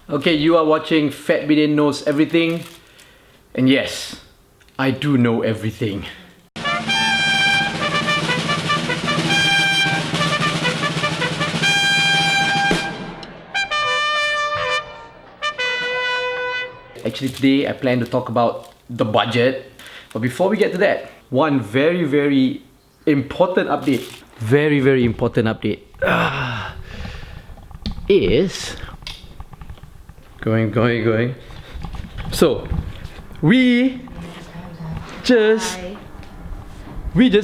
Okay, you are watching Fat Bidin Knows Everything. And yes, I do know everything. Actually, today I plan to talk about the budget. But before we get to that, one very important update. Very important update. Is going. So, we just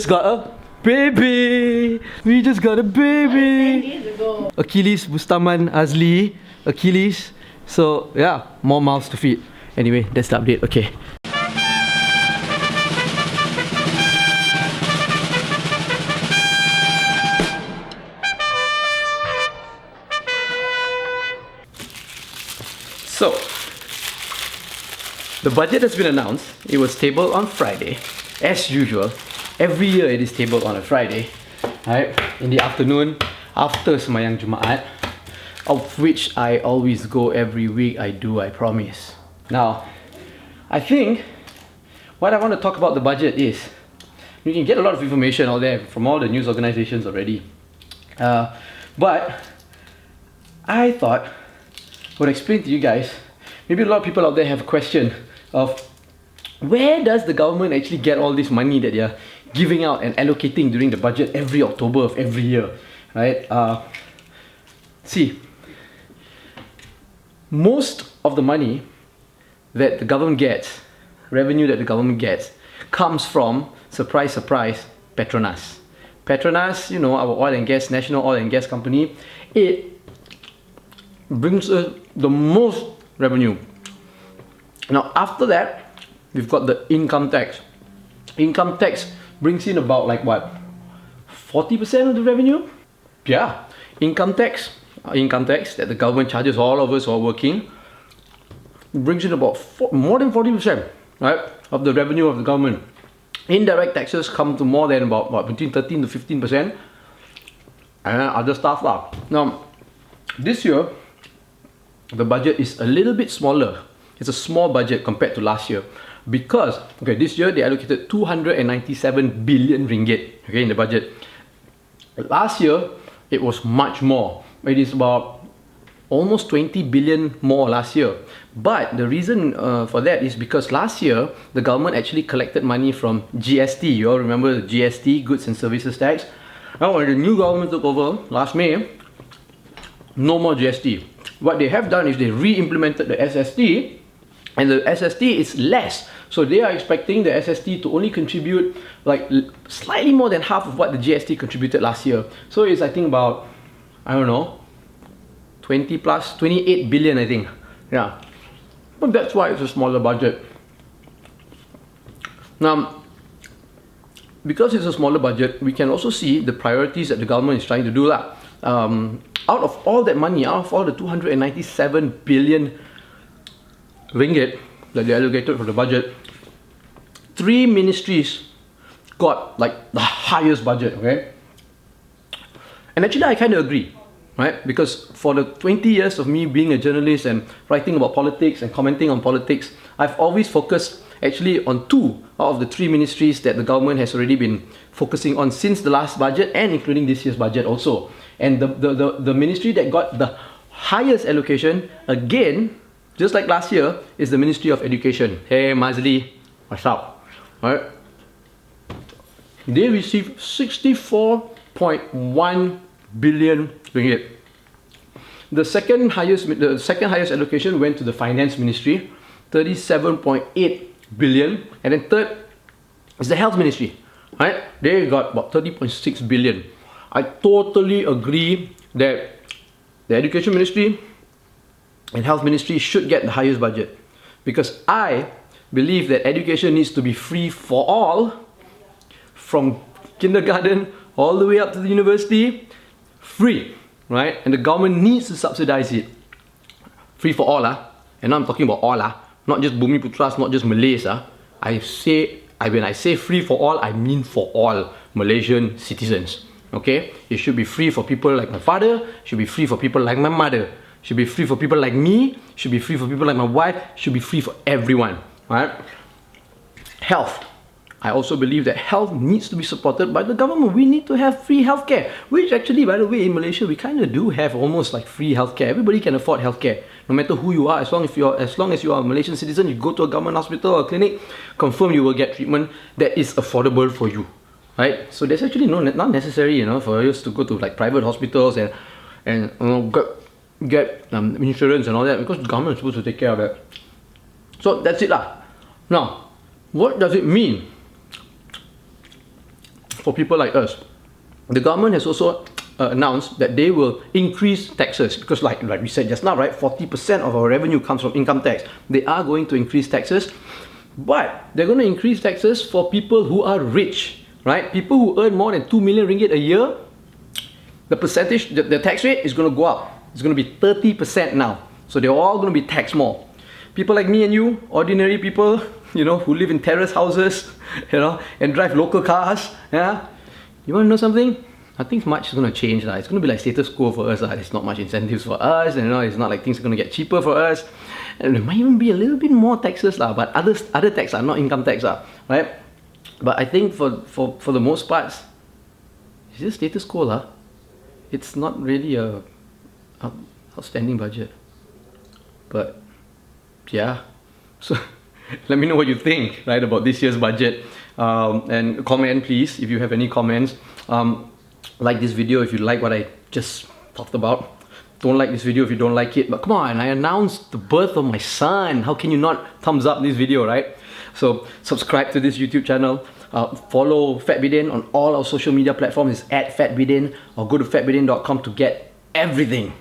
got a baby. We just got a baby. 10 years ago. Achilles, Bustaman, Azli, Achilles. So yeah, more mouths to feed. Anyway, that's the update. Okay. So, the budget has been announced. It was tabled on Friday. As usual, every year it is tabled on a Friday, right? In the afternoon, after Semayang Jumaat, of which I always go every week. I promise. Now, I think what I want to talk about the budget is, you can get a lot of information out there from all the news organizations already. But I thought I would explain to you guys, maybe a lot of people out there have a question of where does the government actually get all this money that they're giving out and allocating during the budget every October of every year, right? See, most of the money that the government gets, revenue that the government gets, comes from, surprise, Petronas. Petronas, you know, our oil and gas, national oil and gas company, it brings us the most revenue. Now after that, we've got the income tax. Income tax brings in about like what? 40% of the revenue? Yeah. Income tax that the government charges all of us who are working, brings in about more than 40%, right, of the revenue of the government. Indirect taxes come to more than about what, between 13 to 15%, and other stuff lah. Now, this year, the budget is a little bit smaller. It's a small budget compared to last year because, okay, this year they allocated 297 billion ringgit, okay, in the budget. Last year, it was much more. It is about almost 20 billion more last year. But the reason for that is because last year, the government actually collected money from GST. You all remember the GST, Goods and Services Tax? Now, when the new government took over last May, no more GST. What they have done is they re-implemented the SST, and the SST is less. So they are expecting the SST to only contribute like slightly more than half of what the GST contributed last year. So it's, I think, about, I don't know, 28 billion, I think. Yeah. But that's why it's a smaller budget. Now, because it's a smaller budget, we can also see the priorities that the government is trying to do lah. Out of all that money, out of all the 297 billion ringgit that they allocated for the budget, 3 ministries got like the highest budget, okay? And actually I kind of agree, right? Because for the 20 years of me being a journalist and writing about politics and commenting on politics, I've always focused actually on 2 out of the 3 ministries that the government has already been focusing on since the last budget and including this year's budget also. And the ministry that got the highest allocation, again, just like last year, is the Ministry of Education. Hey Mazli, what's up? Alright. They received 64.1 billion ringgit. The second highest allocation went to the Finance Ministry, 37.8 billion, and then third is the Health Ministry. Right? They got about 30.6 billion. I totally agree that the Education Ministry and Health Ministry should get the highest budget, because I believe that education needs to be free for all, from kindergarten all the way up to the university, free, right? And the government needs to subsidize it. Free for all, and now I'm talking about all, not just Bumi Putras, not just Malays. When I say free for all, I mean for all Malaysian citizens. Okay, it should be free for people like my father, it should be free for people like my mother. should be free for people like me, should be free for people like my wife, should be free for everyone, right? Health. I also believe that health needs to be supported by the government. We need to have free healthcare, which actually, by the way, in Malaysia, we kind of do have almost like free healthcare. Everybody can afford healthcare, no matter who you are. As long as you are a Malaysian citizen, you go to a government hospital or clinic, confirm you will get treatment that is affordable for you, right? So there's actually not necessary, for us to go to like private hospitals and get insurance and all that, because the government is supposed to take care of that. So that's it lah. Now, what does it mean for people like us? The government has also announced that they will increase taxes, because like we said just now, right, 40% of our revenue comes from income tax. They are going to increase taxes, but they're going to increase taxes for people who are rich, right? People who earn more than 2 million ringgit a year, the percentage, the tax rate is going to go up. It's going to be 30% now. So they're all going to be taxed more. People like me and you, ordinary people, who live in terrace houses, and drive local cars, yeah. You want to know something? Nothing much is going to change. It's going to be like status quo for us. There's not much incentives for us, and it's not like things are going to get cheaper for us. And there might even be a little bit more taxes, but other taxes are not income tax, right? But I think for the most part, it's just status quo. It's not really a outstanding budget. But yeah, so let me know what you think, right, about this year's budget, and comment please if you have any comments. Like this video if you like what I just talked about. Don't like this video if you don't like it. But come on, I announced the birth of my son. How can you not thumbs up this video, right? So subscribe to this YouTube channel. Follow Fat Bidin on all our social media platforms. It's @FatBidin, or go to fatbidin.com to get everything.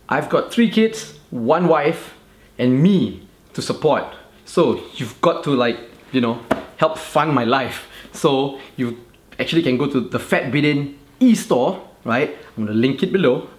I've got 3 kids, 1 wife, and me to support. So you've got to help fund my life. So you actually can go to the Fat Bidin e-store, right? I'm gonna link it below.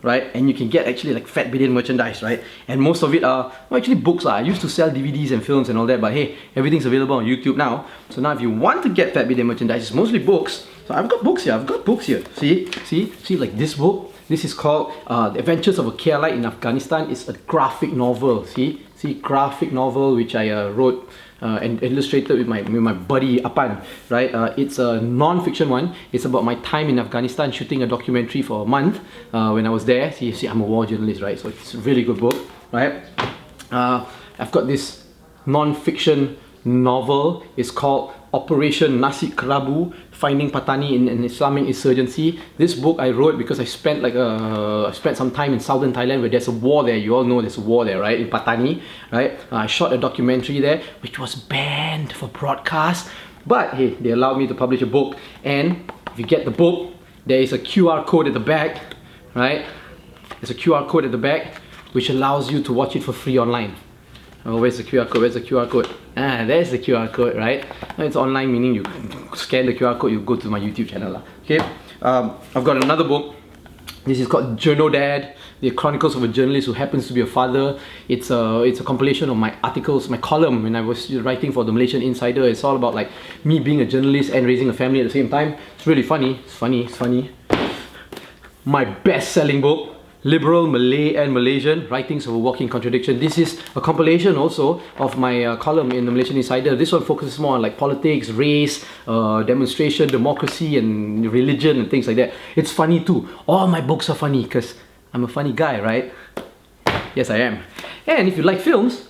Right? And you can get actually like Fat Bidin merchandise, right? And most of it are actually books. I used to sell DVDs and films and all that, but hey, everything's available on YouTube now. So now if you want to get Fat Bidin merchandise, it's mostly books. So I've got books here. See, like this book. This is called The Adventures of a Kerala in Afghanistan. It's a graphic novel. See, graphic novel which I wrote and illustrated with my buddy Apan, right? It's a non-fiction one. It's about my time in Afghanistan shooting a documentary for a month when I was there. See, I'm a war journalist, right? So it's a really good book, right? I've got this non-fiction novel. It's called Operation Nasi Kerabu, Finding Patani in an Islamic Insurgency. This book I wrote because I spent some time in southern Thailand where there's a war there. You all know there's a war there, right? In Patani, right? I shot a documentary there which was banned for broadcast, but hey, they allowed me to publish a book. And if you get the book, there is a QR code at the back, right? There's a QR code at the back which allows you to watch it for free online. Oh, where's the QR code? Where's the QR code? There's the QR code, right? It's online, meaning you scan the QR code, you go to my YouTube channel. Okay, I've got another book. This is called Journo Dad, The Chronicles of a Journalist Who Happens to be a Father. It's a compilation of my articles, my column when I was writing for the Malaysian Insider. It's all about like me being a journalist and raising a family at the same time. It's really funny. It's funny. My best-selling book, Liberal, Malay and Malaysian, Writings of a Walking Contradiction. This is a compilation also of my column in the Malaysian Insider. This one focuses more on like politics, race, demonstration, democracy and religion and things like that. It's funny too. All my books are funny because I'm a funny guy, right? Yes, I am. And if you like films,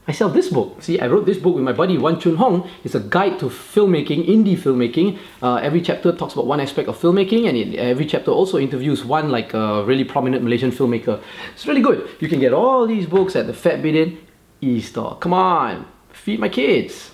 I sell this book. See, I wrote this book with my buddy Wan Chun Hong. It's a guide to filmmaking, indie filmmaking. Every chapter talks about one aspect of filmmaking, and every chapter also interviews one like a really prominent Malaysian filmmaker. It's really good. You can get all these books at the Fat Bidin e-store. Come on, feed my kids.